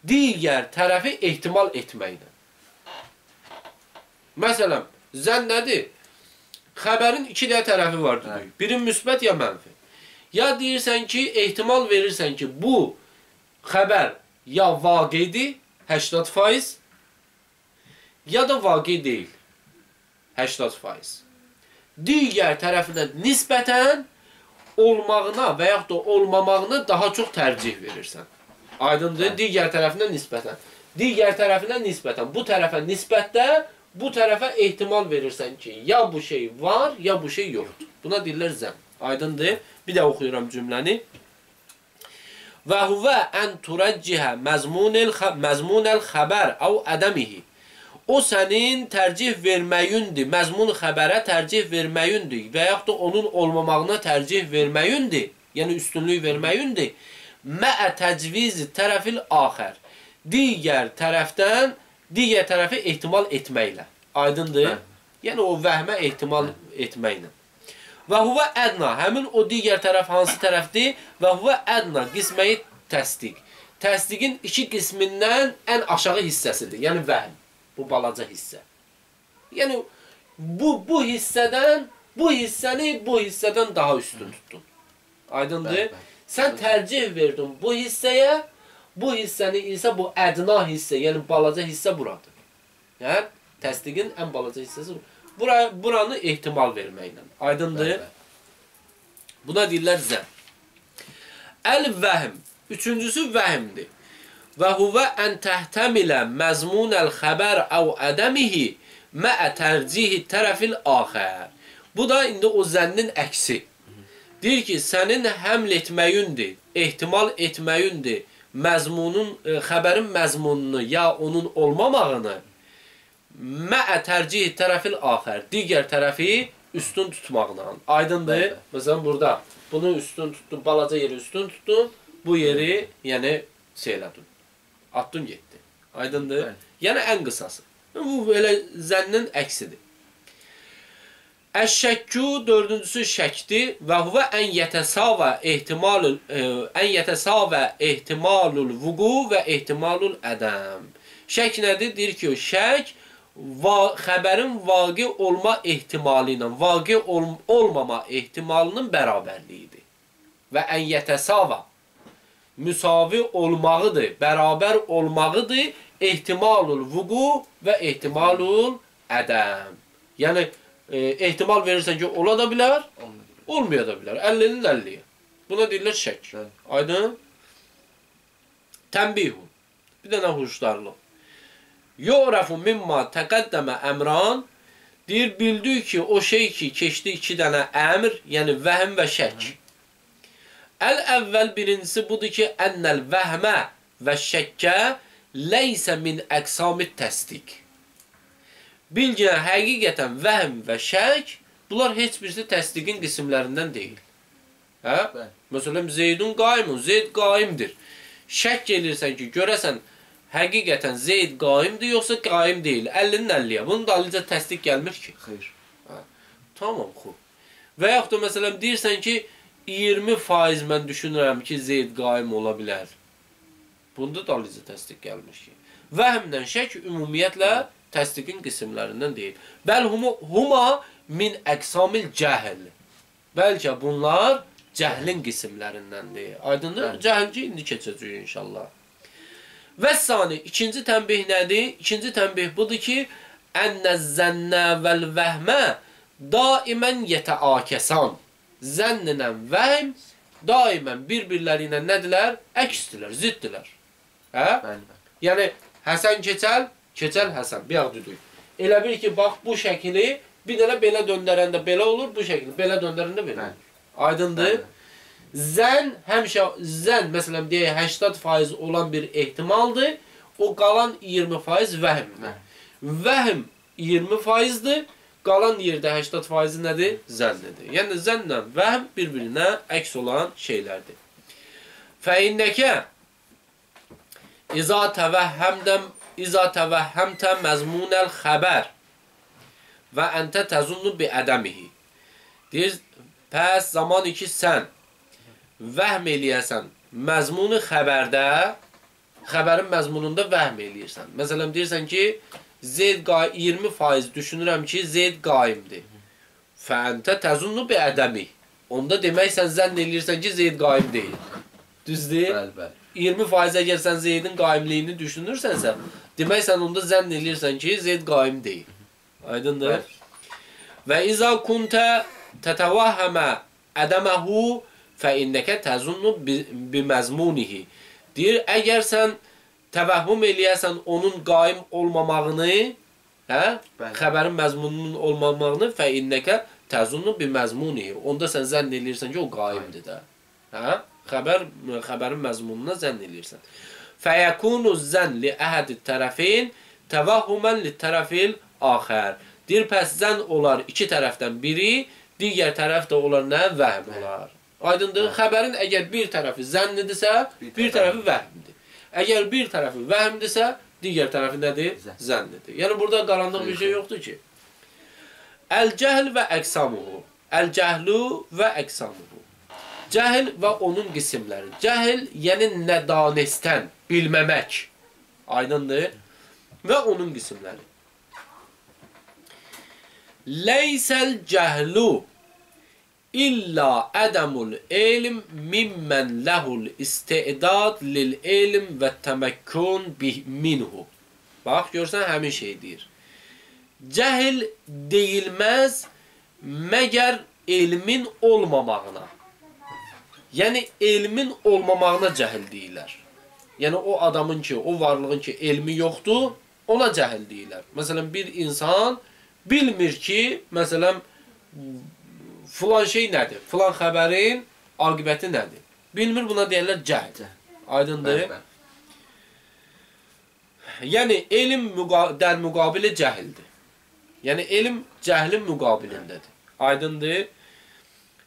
Digər tərəfi ehtimal etməklə. Məsələn, zənn nədir? Xəbərin iki də tərəfi var dedik. Biri müsbət ya mənfi. Ya deyirsən ki, ehtimal verirsən ki, bu xəbər ya vaqidir, 80%, ya da vaqi deyil, 80%. Digər tərəfinə nisbətən olmağına və yaxud da olmamağına daha çox tərcih verirsən. Aydındır? Digər tərəfinə nisbətən. Digər tərəfinə nisbətən. Bu tərəfə nisbətdə, bu tərəfə ehtimal verirsən ki, ya bu şey var, ya bu şey yoxdur. Buna deyirlər zənn. Aydındır? Bir də oxuyuram cümləni. Və huvə ən turəccihə məzmunəl xəbər əv ədəmihi. O sənin tərcih verməyindir, məzmun xəbərə tərcih verməyindir və yaxud da onun olmamağına tərcih verməyindir, yəni üstünlük verməyindir. Məə təcvizi tərəfil axər. Digər tərəfi ehtimal etməklə. Aydındır? Yəni o vəhmə ehtimal etməklə. Və huvə ədna, həmin o digər tərəf hansı tərəfdir? Və huvə ədna, qisməyi təsdiq. Təsdiqin iki qismindən ən aşağı hissəsidir, yəni vəhm. Bu balaca hissə. Yəni, bu hissəni bu hissədən daha üstün tutdun. Aydındır? Sən tərcih verdin bu hissəyə, bu hissəni isə bu ədna hissə, yəni balaca hissə buradır. Yəni, təsdiqin ən balaca hissəsi buranı ehtimal verməklə. Aydındır? Buna deyirlər zənn. Əl-vəhm. Üçüncüsü vəhmdir. Və huvə ən təhtəmilə məzmunəl xəbər əv ədəmihi məə tərcihi tərəfil axər. Bu da indi o zənnin əksi. Deyir ki, sənin həml etməyindir, ehtimal etməyindir xəbərin məzmununu ya onun olmamağını məə tərcihi tərəfil axər. Digər tərəfi üstün tutmaqla. Aydındır? Məsələn, burada bunu üstün tutdun, balaca yeri üstün tutdun, bu yeri yəni elədin. Atdın getdi. Aydındır? Yəni ən qısası. Bu belə zənnin əksidir. Əşşəkku dördüncüsü şəkdir və huvə ən yətəsavə ehtimalul vuqu və ehtimalul ədəm. Şək nədir? Deyir ki, şək xəbərin vaqe olma ehtimalı ilə vaqe olmama ehtimalının bərabərliyidir. Və ən yətəsavə müsavi olmağıdır, bərabər olmağıdır ehtimalul vuqu və ehtimalul ədəm. Yəni, ehtimal verirsən ki, ola da bilər, olmaya da bilər. 50-nin 50-yə. Buna deyirlər şək. Aydın? Tənbihu. Bir dənə huşdarlıq. Yo'rafu mimma təqəddəmə əmran. Deyir, bildik ki, o şey ki, keçdi 2 dənə əmr, yəni vəhm və şək. Əl-əvvəl birincisi budur ki, ennəl vəhmə və şəkkə leysə min əqsamit təsdiq. Bil ki, həqiqətən vəhm və şək, bunlar heç birisi təsdiqin qismlərindən deyil. Məsələn, Zeydun qaimun, Zeyd qaimdir. Şək gelirsən ki, görəsən, həqiqətən Zeyd qaimdir, yoxsa qaim deyil. 50-nin 50-yə. Bunun dalınca təsdiq gəlmir ki. Xeyr. Tamam, xub. Və yaxud da, məsələn, deyirsən ki, 20% mən düşünürəm ki, Zeyd qaim ola bilər. Bunda dalınca təsdiq gəlmir ki. Vəhmlə şək ümumiyyətlə təsdiqin qismlərindən deyil. Bəl huma min əqsamil cəhil. Bəlkə bunlar cəhlin qismlərindəndir. Aydındır? Cəhilci indi keçəcək inşallah. Və sani, ikinci tənbih nədir? İkinci tənbih budur ki, ənəz-zənnə vəl-vəhmə daimən yətəakəsan. Zənnlə vəhm daimən bir-birləri ilə nədirlər? Əksdirlər, ziddirlər. Yəni, Həsən keçəl, keçəl Həsən. Bir yağ düdük. Elə bil ki, bax, bu şəkili bir dənə belə döndərəndə belə olur, bu şəkili belə döndərəndə belə olur. Aydındır? Zən, həmişə zən, məsələn, deyək, 80% olan bir ehtimaldır. O qalan 20% vəhmdir. Vəhm 20%dir. Qalan yerdə 80% nədir? Zənnidir. Yəni, zənnlə vəhm bir-birinə əks olan şeylərdir. Fəinnəkə İza təvəhhəmtə məzmunəl xəbər və əntə təzunnu bi ədəmihi. Deyir, pəs zamanı ki, sən vəhm eləyəsən məzmunu xəbərdə, xəbərin məzmununda vəhm eləyirsən. Məsələn, deyirsən ki, Zeyd 20% düşünürəm ki, Zeyd qaimdir. Fəntə təzunnu bi ədəmi. Onda demək sən zənn eləyirsən ki, Zeyd qaim deyil. Düzdür? Bəli, bəli. 20% əgər sən Zeydin qaimliyini düşünürsənsə, demək sən onda zənn eləyirsən ki, Zeyd qaim deyil. Aydındır? Və izə kuntə tətəvəhəmə ədəməhu fəinnəkə təzunnu biməzmunihi. Deyir, əgər sən təvəhhüm eləyəsən onun qaim olmamağını, xəbərin məzmununun olmamağını fəinnəkə təzunnu biməzmunihi. Onda sən zənn eləyirsən ki, o qaimdir də. Xəbərin məzmununa zənn eləyirsən. Fəyəkunu zənn li əhədi tərəfin təvəhhümən li tərəfil axər. Deyir, pəs zənn olar iki tərəfdən biri, digər tərəf də olar nə? Vəhm olar. Aydındır? Xəbərin əgər bir tərəfi zənnidirsə, bir tərəfi vəhmdir. Əgər bir tərəfi vəhmdirsə, digər tərəfi nədir? Zənnidir. Yəni, burada qarandıq bir şey yoxdur ki. Əl-cəhl və əqsamuhu. Əl-cəhlu və əqsamuhu. Cəhil və onun qismləri. Cəhil, yəni nədanəstən, bilməmək. Aydındır? Və onun qismləri. Leysəl cəhlu İlla ədəmul elm mimmən ləhul istedad lil elm və təməkkün minhu. Bax, görsən, həmin şey deyir. Cəhil deyilməz məgər elmin olmamağına. Yəni, elmin olmamağına cəhil deyirlər. Yəni, o adamın ki, o varlığın ki, elmi yoxdur, ona cəhil deyirlər. Məsələn, bir insan bilmir ki, məsələn, filan şey nədir? Filan xəbərin aqibəti nədir? Bilmir, buna deyirlər cəhil. Aydındır? Yəni, elm dərmüqabili cəhildir. Yəni, elm cəhlin müqabilindədir. Aydındır?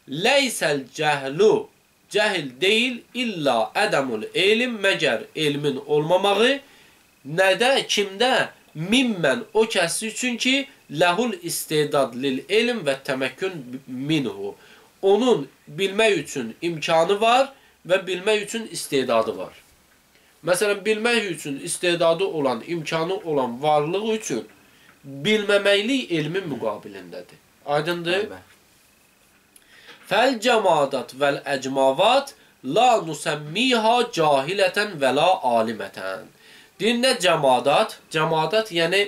Leysəl cəhlu, cəhil deyil, illa ədəmul elm, məgər elmin olmamağı, nədə, kimdə? Mimmən o kəsi üçün ki, ləhul istedad lil elm və təməkkün minhu. Onun bilmək üçün imkanı var və bilmək üçün istedadı var. Məsələn, bilmək üçün istedadı olan, imkanı olan varlığı üçün bilməməklik elmin müqabilindədir. Aydındır? Fəl cəmadat vəl əcmavat la nusəmmiha cahilətən və la alimətən. Deyir, nə cəmadat? Cəmadat, yəni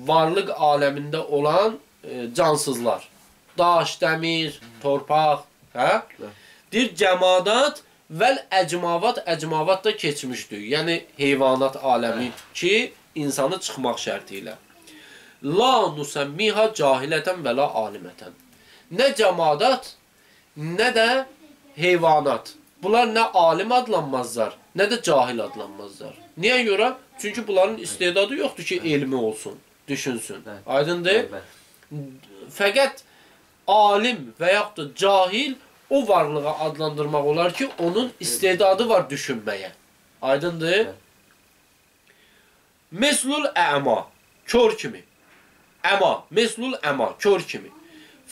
varlıq aləmində olan cansızlar. Daş, dəmir, torpaq. Deyir, cəmadat vəl əcmavat, əcmavat da keçmişdir. Yəni, heyvanat aləmi ki, insanı çıxmaq şərti ilə. La nusəmmiha cahilətən və la alimətən. Nə cəmadat, nə də heyvanat. Bunlar nə alim adlanmazlar, nə də cahil adlanmazlar. Niyə görə? Çünki bunların istedadı yoxdur ki, elmi olsun, düşünsün. Aydındır? Fəqət alim və yaxud da cahil o varlığa adlandırmaq olar ki, onun istedadı var düşünməyə. Aydındır? Meslul əma, kör kimi. Əma, meslul əma, kör kimi.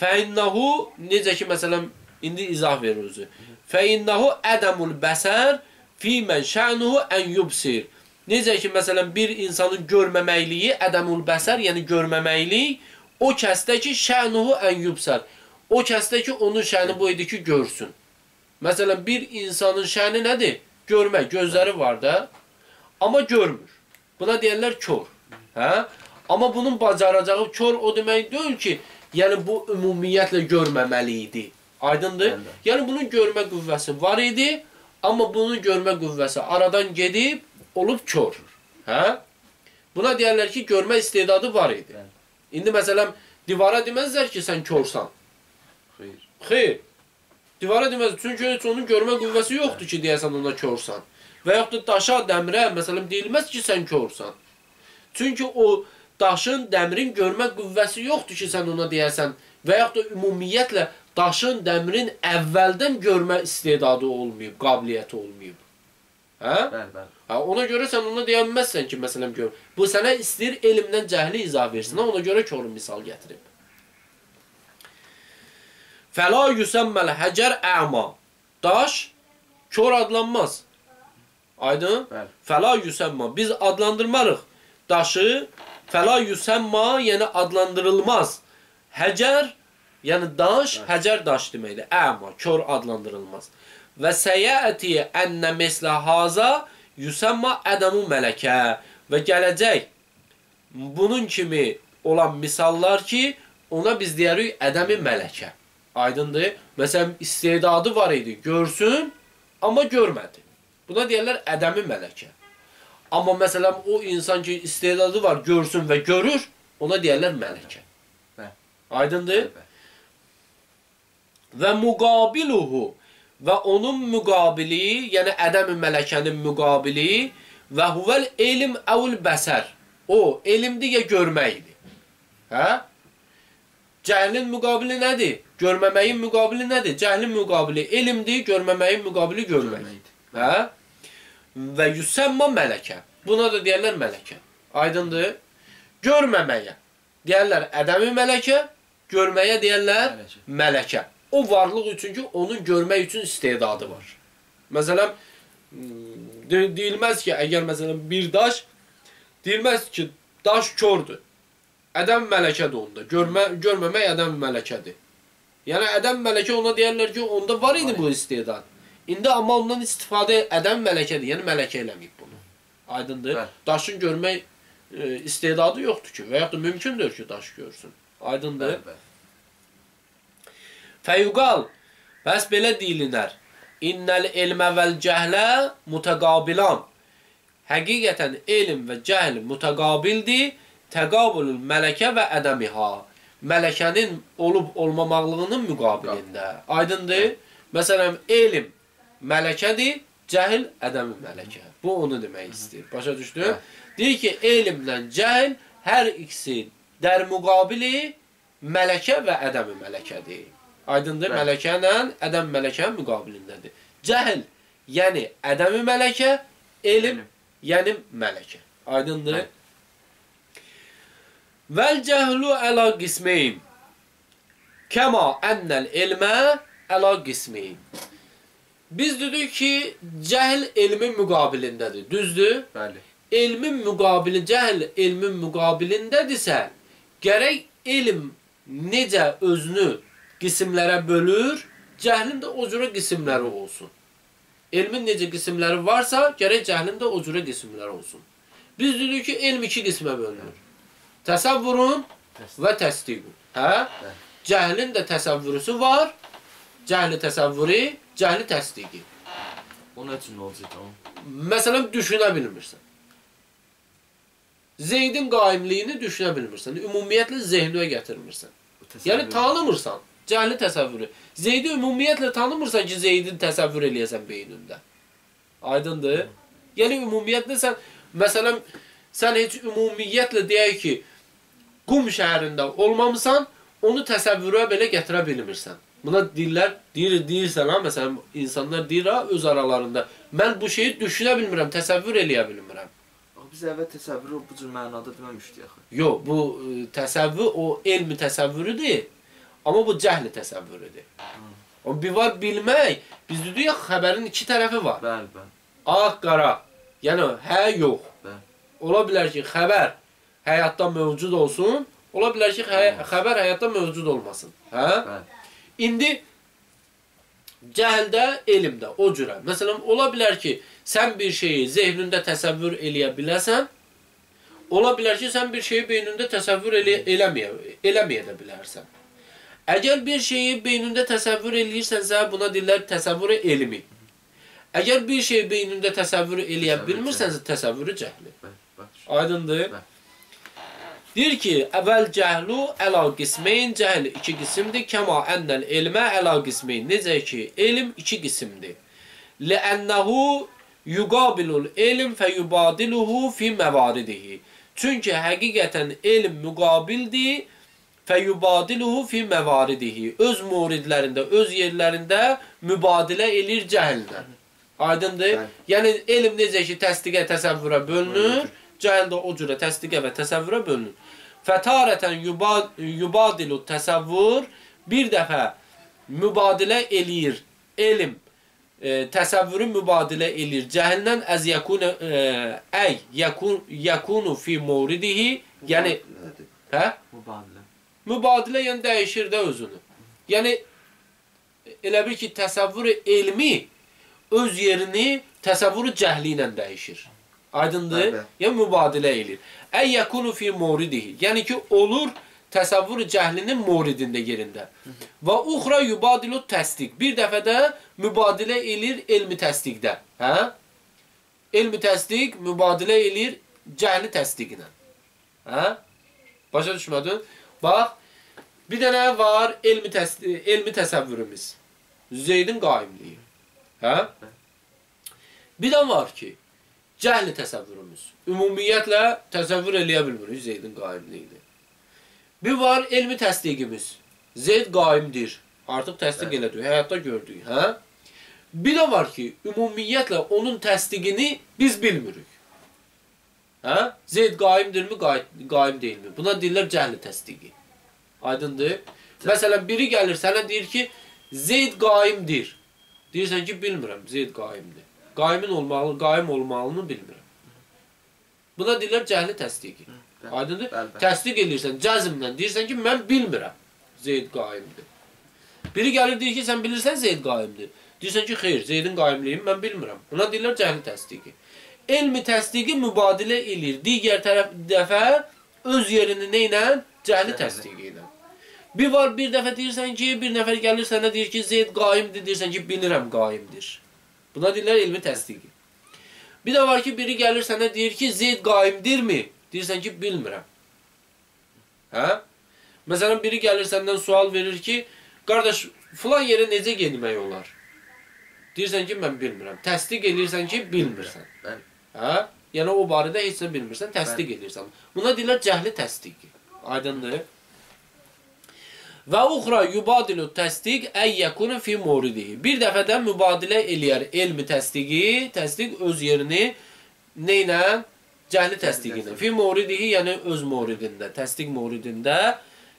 Fəinnahu, necə ki, məsələn, indi izah verir özü. Fəinnahu ədəmul bəsər fîmən şə'nuhu ən yubsir. Necə ki, məsələn, bir insanın görməməkliyi, ədəmul bəsər, yəni görməməklik, o kəsdə ki, şə'nuhu ən yubsər. O kəsdə ki, onun şəni bu idi ki, görsün. Məsələn, bir insanın şəni nədir? Görmək, gözləri var da, amma görmür. Buna deyərlər kör. Amma bunun bacaracağı kör o demək deyil ki, yəni bu ümumiyyətlə görməməli idi. Aydındır? Yəni bunun görmə qüvvəsi var idi, amma bunun görmə qüvvəsi aradan gedib, olub kör. Buna deyərlər ki, görmə istedadı var idi. İndi məsələn, divara deməzlər ki, sən körsən. Xeyr. Divara deməzlər, çünki heç onun görmə qüvvəsi yoxdur ki, deyəsən ona körsən. Və yaxud da daşa, dəmirə, məsələn, deyilməz ki, sən körsən. Çünki o daşın, dəmirin görmə qüvvəsi yoxdur ki, sən ona deyəsən. Və yaxud da ümumiyyətlə daşın, dəmirin əvvəldən görmə istedadı olmayıb, qabiliyyəti olmayıb. Ona görə sən ona deyənməzsən ki, məsələn, gör. Bu sənə istəyir elmdən cəhli izah versin. Ona görə körün misal gətirib. Fəla yüsəmməl həcər əma. Daş kör adlanmaz. Aydın? Fəla yüsəmma. Biz adlandırmarıq daşı. Fəla yüsəmma, yəni adlandırılmaz. Həcər, yəni daş, həcər daş deməkdir. Əma, kör adlandırılmaz. Və səyəti ənə məslə haza yüsəmma ədəmu mələkə. Və gələcək bunun kimi olan misallar ki, ona biz deyərik ədəmi mələkə. Aydındır? Məsələn, istedadı var idi, görsün, amma görmədi. Buna deyərlər ədəmi mələkə. Amma məsələn, o insan ki, istedadı var, görsün və görür, ona deyərlər mələkə. Aydındır? Və müqabiluhu və onun müqabili, yəni ədəm-i mələkənin müqabili və huvəl elm əvül bəsər. O, elmdir ya görməkdir. Cəhlin müqabili nədir? Görməməyin müqabili nədir? Cəhlin müqabili elmdir, görməməyin müqabili görməkdir. Və yüsəmma mələkə. Buna da deyərlər mələkə. Aydındır? Görməməyə deyərlər ədəmi mələkə, görməyə deyərlər mələkə. O varlıq üçün ki, onun görmək üçün istedadı var. Məsələn, deyilməz ki, əgər məsələn bir daş, deyilməz ki, daş kördür. Ədəm mələkədir onda. Görməmək ədəm mələkədir. Yəni, ədəm mələkə ona deyərlər ki, onda var idi bu istedad. İndi amma ondan istifadə ədəm mələkədir. Yəni, mələkə eləməyib bunu. Aydındır. Daşın görmək istedadı yoxdur ki. Və yaxud da mümkündür ki, daş görsün. Aydındır. Fəyuqal. Bəs belə deyilinər. İnnəl elmə vəl cəhlə mütəqabilan. Həqiqətən elm və cəhl mütəqabildir. Təqabulul mələkə və ədəmiha. Mələkənin olub-olmamaqlığının müqabilində. Aydındır? Məsələn, elm mələkədir, cəhl ədəmi mələkə. Bu onu demək istəyir. Başa düşdün? Deyir ki, elmlə cəhl hər ikisi dər müqabili mələkə və ədəmi mələkədir. Aydındır? Mələkə ilə ədəm mələkənin müqabilindədir. Cəhl, yəni ədəmi mələkə, elm, yəni mələkə. Aydındır? Vəl cəhlu əla qismeyn. Kəma ennəl elmə əla qismeyn. Biz dedik ki, cəhl elmin müqabilindədir. Düzdür? Bəli. Elmin müqabili, cəhl elmin müqabilindədirsə, gərək elm necə özünü qismlərə bölür, cəhlin də o cürə qismləri olsun. Elmin necə qismləri varsa, gərək cəhlin də o cürə qismləri olsun. Biz dedik ki, elm iki qismə bölünür. Təsəvvürün və təsdiqün. Hə? Cəhlin də təsəvvürüsü var, cəhli təsəvvürü, cəhli təsdiqi. O nə üçün olacaq o? Məsələn, düşünə bilmirsən. Zeydin qaimliyini düşünə bilmirsən. Ümumiyyətlə zehninə gətirmirsən. Yəni tanımırsan. Cəhli təsəvvürü. Zeydi ümumiyyətlə tanımırsan ki, Zeydin təsəvvür eləyəsən beynində. Aydındır? Yəni ümumiyyətlə sən, məsələn, sən heç ümumiyyətlə deyək ki, Qum şəhərində olmamısan, onu təsəvvürə belə gətirə bilmirsən. Buna deyirlər, deyirsən ha, məsələn, insanlar deyir ha, öz aralarında, mən bu şeyi düşünə bilmirəm, təsəvvür eləyə bilmirəm. Biz əvvəl təsəvvürü bu cür mənada deməmişdik axı. Yox, bu təsəvvür o elmi təsəvvürüdür, amma bu cəhli təsəvvürüdür. O bir var bilmək, biz dedik ya, xəbərin iki tərəfi var. Bəli, bəli. Ağ, qara, yəni hə, yox. Bəli. Ola bilər ki, xəbər həyatda mövcud olsun, ola bilər ki, xəbər həyatda mövcud olmasın. Hə? Bəli. İndi cəhildə, elmdə o cürə. Məsələn, ola bilər ki, sən bir şeyi zehnində təsəvvür eləyə biləsən, ola bilər ki, sən bir şeyi beynində təsəvvür eləməyə də bilərsən. Əgər bir şeyi beynində təsəvvür eləyirsənsə, buna deyirlər təsəvvürü elmi. Əgər bir şeyi beynində təsəvvür eləyə bilmirsənsə, təsəvvürü cəhli. Aydındır? Deyir ki, əvvəl cəhlu əla qismeyn, cəhl iki qismdir, kəma ennəl elmə əla qismeyn. Necə ki, elm iki qismdir. Ləənnəhu yuqabilul elm fəyubadiluhu fi məvaridihi. Çünki həqiqətən elm müqabildir, fəyubadiluhu fi məvaridihi. Öz muridlərində, öz yerlərində mübadilə elir cəhillə. Aydındır? Yəni, elm necə ki, təsdiqə, təsəvvürə bölünür, cəhil də o cürə təsdiqə və təsəvvürə bölünür. Fətarətən yubadilu təsəvvür, bir dəfə mübadilə eləyir elm, təsəvvürü mübadilə eləyir cəhillə əz yəkunu fi muridihi, yəni mübadilə yəni dəyişir də özünü. Yəni elə bir ki, təsəvvürü elmi öz yerini təsəvvürü cəhli ilə dəyişir. Aydındır? Yəni mübadilə eləyir. Əy yəkunu fi muridihi. Yəni ki, olur təsəvvür cəhlinin muridində yerində. Və uxra yubadilu təsdiq. Bir dəfə də mübadilə eləyir elmi təsdiqdə. Hə? Elmi təsdiq mübadilə eləyir cəhli təsdiqinə. Hə? Başa düşmədin? Bax, bir dənə var elmi təsəvvürümüz. Zeydin qaimliyi. Hə? Bir də var ki, cəhli təsəvvürümüz. Ümumiyyətlə təsəvvür eləyə bilmirik Zeydin qaimliyidir. Bir var elmi təsdiqimiz. Zeyd qaimdir. Artıq təsdiq elədik, həyatda gördük. Hə? Bir də var ki, ümumiyyətlə onun təsdiqini biz bilmirik. Hə? Zeyd qaimdirmi, qaim deyilmi? Buna deyirlər cəhli təsdiqi. Aydındır? Məsələn, biri gəlir sənə deyir ki, Zeyd qaimdir. Deyirsən ki, bilmirəm, Zeyd qaimdir. Qaim olmalını bilmirəm. Buna deyirlər cəhli təsdiqi. Aydındır? Təsdiq edirsən, cəzmlə deyirsən ki, mən bilmirəm Zeyd qaimdir. Biri gəlir deyir ki, sən bilirsən Zeyd qaimdir. Deyirsən ki, xeyr, Zeydin qaimliyini mən bilmirəm. Buna deyirlər cəhli təsdiqi. Elmi təsdiqi mübadilə edir. Digər dəfə öz yerini nə ilə? Cəhli təsdiqi ilə. Bir dəfə deyirsən ki, bir nəfər gəlir sənə deyir ki, Zeyd qaimdir, deyirsən ki, bilirəm qaimdir. Buna deyirlər elmi təsdiqi. Bir də var ki, biri gəlir sənə deyir ki, Zeyd qaimdirmi? Deyirsən ki, bilmirəm. Hə? Məsələn, biri gəlir səndən sual verir ki, qardaş, filan yerə necə getmək olar? Deyirsən ki, mən bilmirəm. Təsdiq edirsən ki, bilmirsən. Hə? Yəni, o barədə heç nə bilmirsən, təsdiq edirsən. Buna deyirlər cəhli təsdiqi. Aydındır? Və uxra yubadilu təsdiq əyyəkunu fi muridihi. Bir dəfə də mübadilə eləyər elmi təsdiqi, təsdiq öz yerini nə ilə? Cəhli təsdiqindən. Fi muridihi, yəni öz muridində, təsdiq muridində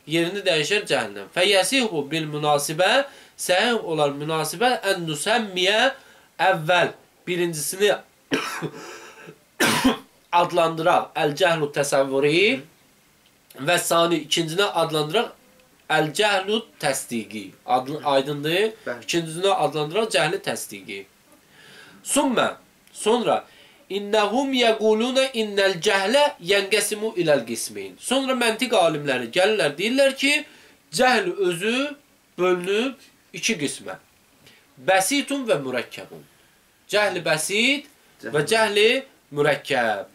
yerini dəyişər cəhlindən. Fəyəsihu bil münasibə, səhih olar münasibə ən nüsəmmiyə əvvəl birincisini adlandıraq əl-cəhlu təsəvvürü və sani ikincinə adlandıraq əl-cəhlu təsdiqi. Aydındır. İkincinə adlandıraq cəhli təsdiqi. Sonra İnnəhum yəqulunə innəl cəhlə yəngəsimu iləl qismin. Sonra məntiq alimləri gəlirlər, deyirlər ki, cəhl özü bölünüb iki qismə. Bəsitun və mürəkkəbun. Cəhli bəsit və cəhli mürəkkəb.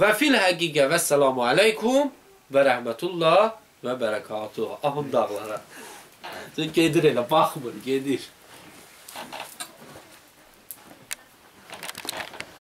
Və fil həqiqə və səlamu aleykum və rəhmətullah və bərəkatuhu. Ahım dağlara. Gedir elə, baxmır, gedir.